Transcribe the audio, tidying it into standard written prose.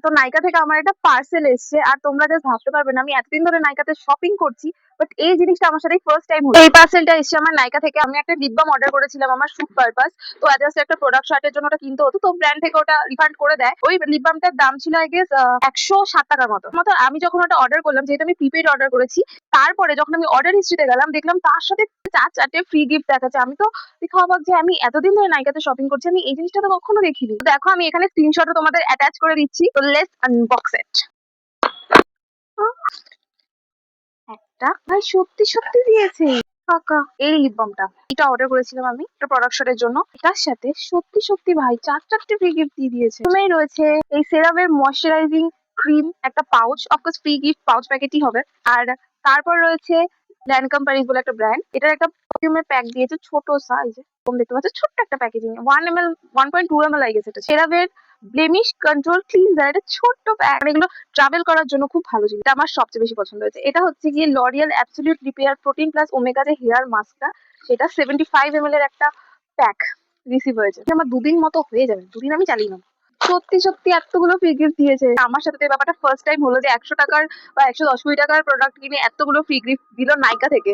তো নাইকা থেকে আমার একটা পার্সেল এসছে, আর তোমরা জাস্ট ভাবতে পারবে না আমি এতদিন ধরে নাইকাতে শপিং করছি, বাট এই জিনিসটা আমার সাথে ফার্স্ট টাইম হলো। এই পার্সেলটা এসছে আমার নাইকা থেকে। আমি একটা লিপ বাম অর্ডার করেছিলাম আমার শুট পারপাস, তো জাস্ট একটা প্রোডাক্ট শার্টের জন্য ওটা কিনতে হতো, তো ব্র্যান্ড থেকে ওটা রিফান্ড করে দেয়। ওই লিপ বামটার দাম ছিল আই গেস 107 টাকার মতো মতো। আমি যখন ওটা অর্ডার করলাম, যেহেতু আমি প্রিপেড অর্ডার করেছি, তারপরে যখন আমি অর্ডার হিস্ট্রিতে গেলাম দেখলাম তার সাথে 4 4টে ফ্রি গিফট দেখাচ্ছে। আমি তো দেখে অবাক যে আমি এতদিন ধরে নাইকাতে শপিং করছি, আমি এই জিনিসটা তো কখনো দেখিনি। তো দেখো আমি এখানে স্ক্রিনশটও তোমাদের অ্যাটাচ করে দিচ্ছি, তো লেটস আনবক্স ইট। একটা ভাই সত্যি সত্যি দিয়েছে কাকা এই লিপ বামটা। এটা অর্ডার করেছিলাম আমি একটা প্রোডাক্ট শটের জন্য, এটার সাথে সত্যি সত্যি ভাই 4 4টে ফ্রি গিফট দিয়ে দিয়েছে। প্রথমেই রয়েছে এই সেরামের ময়শ্চারাইজিং ক্রিম, একটা pouch, of course free gift pouch প্যাকেটই হবে। আর তারপর রয়েছে ল্যানকাম প্যারিস বলে একটা ব্র্যান্ড, এটার একটা পারফিউমের প্যাক দিয়েছে ছোট সাইজ, তোমরা দেখতে পাচ্ছ ছোট্ট একটা প্যাকেজিং, 1 ml 1.2 ml আই গেছে। এটা সেরাভের ব্লেমিশ কন্ট্রোল ক্লিনজার, এটা ছোট্ট প্যাক, এগুলো ট্রাভেল করার জন্য খুব ভালো জিনিস। এটা আমার সবচেয়ে বেশি পছন্দ হয়েছে। এটা হচ্ছে গিয়ে L'Oréal absolute repair protein plus omega যে হেয়ার মাস্কটা, সেটা 75 ml এর একটা প্যাক রিসিভ হয়েছে। এটা আমার 2 দিন মতো হয়ে যাবে, 2 দিন আমি চালিয়ে নেবো। সত্যি সত্যি এতগুলো ফ্রি গিফট দিয়েছে। আমার সাথে তো এই ব্যাপারটা ফার্স্ট টাইম হলো যে 100 টাকার বা 110 কোটি টাকার প্রোডাক্ট কিনে এতগুলো ফ্রি গিফট দিল নাইকা থেকে।